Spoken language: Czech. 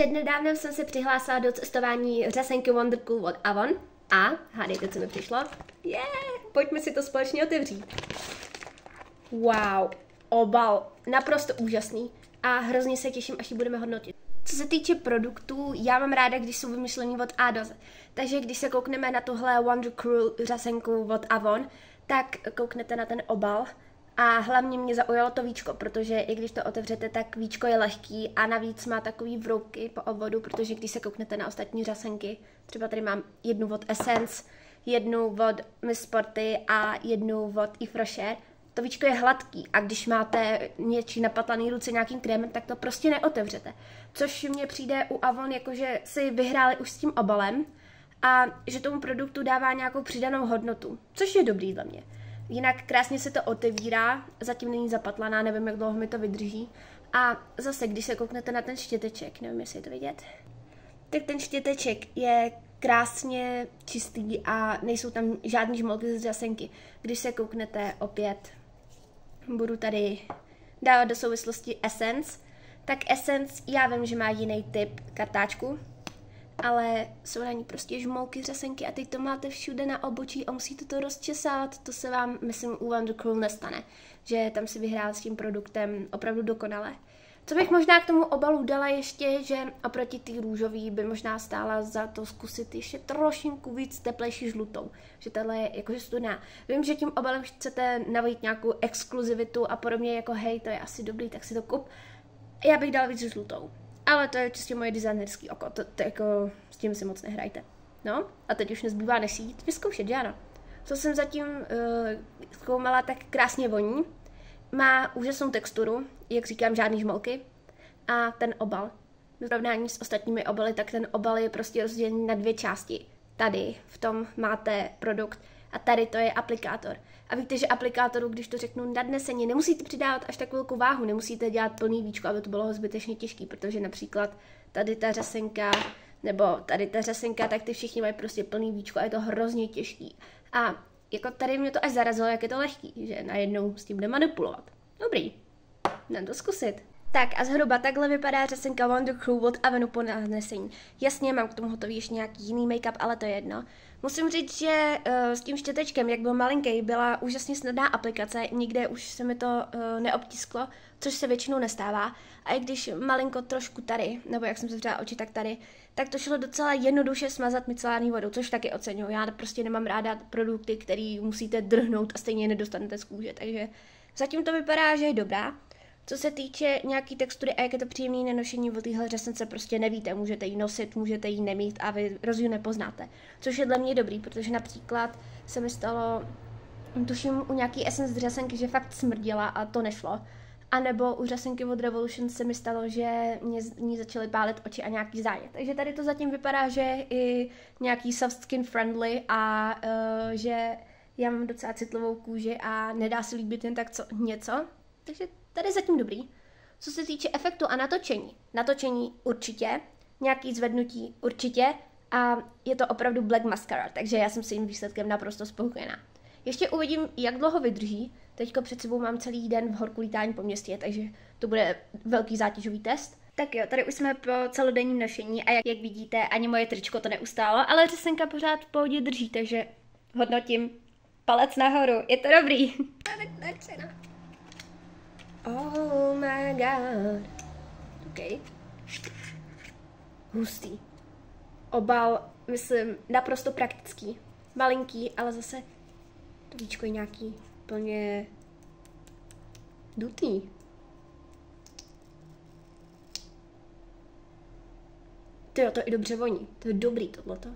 Přednedávnem jsem se přihlásila do cestování řasenky Wondercool od Avon a hádejte, co mi přišlo? Pojďme si to společně otevřít. Wow, obal, naprosto úžasný a hrozně se těším, až ji budeme hodnotit. Co se týče produktů, já mám ráda, když jsou vymyšlení od A do Z. Takže když se koukneme na tuhle Wondercool řasenku od Avon, tak kouknete na ten obal. A hlavně mě zaujalo to víčko, protože i když to otevřete, tak víčko je lehký a navíc má takový vroubky po obvodu, protože když se kouknete na ostatní řasenky, třeba tady mám jednu od Essence, jednu od Miss Sporty a jednu od Yves Rocher, to víčko je hladký a když máte něčí napatlaný ruce nějakým krémem, tak to prostě neotevřete. Což mně přijde u Avon, jakože si vyhráli už s tím obalem a že tomu produktu dává nějakou přidanou hodnotu, což je dobrý za mě. Jinak krásně se to otevírá, zatím není zapatlaná, nevím, jak dlouho mi to vydrží. A zase, když se kouknete na ten štěteček, nevím, jestli je to vidět, tak ten štěteček je krásně čistý a nejsou tam žádný žmolky z řasenky. Když se kouknete opět, budu tady dávat do souvislosti Essence, tak Essence, já vím, že má jiný typ kartáčku, ale jsou na ní prostě žmolky řasenky a teď to máte všude na obočí a musíte to rozčesávat. To se vám, myslím, u Wondercool nestane, že tam si vyhrál s tím produktem opravdu dokonale. Co bych možná k tomu obalu dala ještě, že oproti té růžový by možná stála za to zkusit ještě trošinku víc teplejší žlutou. Že tahle je jakože studená. Vím, že tím obalem chcete navojit nějakou exkluzivitu a podobně jako hej, to je asi dobrý, tak si to kup. Já bych dala víc žlutou. Ale to je čistě moje designerský oko, to jako s tím si moc nehrajte. No, a teď už nezbývá než si jít vyzkoušet, že ano. Co jsem zatím zkoumala, tak krásně voní. Má úžasnou texturu, jak říkám, žádný žmolky. A ten obal, v porovnání s ostatními obaly, tak ten obal je prostě rozdělený na dvě části. Tady v tom máte produkt a tady to je aplikátor. A víte, že aplikátoru, když to řeknu nadneseně, nemusíte přidávat až tak velkou váhu, nemusíte dělat plný víčko, aby to bylo zbytečně těžký, protože například tady ta řasenka nebo tady ta řasenka, tak ty všichni mají prostě plný víčko a je to hrozně těžký. A jako tady mě to až zarazilo, jak je to lehký, že najednou s tím jde manipulovat. Dobrý, jdem to zkusit. Tak a zhruba takhle vypadá řasenka Wondercool od Avonu po nadnesení. Jasně, mám k tomu hotový ještě nějaký jiný make-up, ale to je jedno. Musím říct, že s tím štětečkem, jak byl malinký, byla úžasně snadná aplikace, nikde už se mi to neobtisklo, což se většinou nestává. A i když malinko trošku tady, nebo jak jsem se vřela oči, tak tady, tak to šlo docela jednoduše smazat micelární vodou, což taky oceňuji. Já prostě nemám ráda produkty, které musíte drhnout a stejně nedostanete z kůže, takže zatím to vypadá, že je dobrá. Co se týče nějaký textury a jak je to příjemný nenošení od téhle řasence, prostě nevíte, můžete ji nosit, můžete ji nemít a vy rozdíl nepoznáte. Což je dle mě dobrý, protože například se mi stalo, tuším u nějaký Essence řasenky, že fakt smrdila a to nešlo. A nebo u řasenky od Revolution se mi stalo, že mě z ní začaly pálit oči a nějaký zánět. Takže tady to zatím vypadá, že je i nějaký soft skin friendly a že já mám docela citlivou kůži a nedá se líbit jen tak něco. Takže tady zatím dobrý. Co se týče efektu a natočení určitě, nějaký zvednutí určitě a je to opravdu black mascara, takže já jsem s tím výsledkem naprosto spokojená. Ještě uvidím, jak dlouho vydrží. Teďko před sebou mám celý den v horku lítání po městě, takže to bude velký zátěžový test. Tak jo, tady už jsme po celodenním nošení a jak vidíte, ani moje tričko to neustálo, ale řasenka pořád v pohodě drží, takže hodnotím palec nahoru. Je to dobrý. Oh my god. OK. Hustý. Obal, myslím, naprosto praktický. Malinký, ale zase to víčko je nějaký plně dutý. Tyjo, to i dobře voní. To je dobrý tohleto.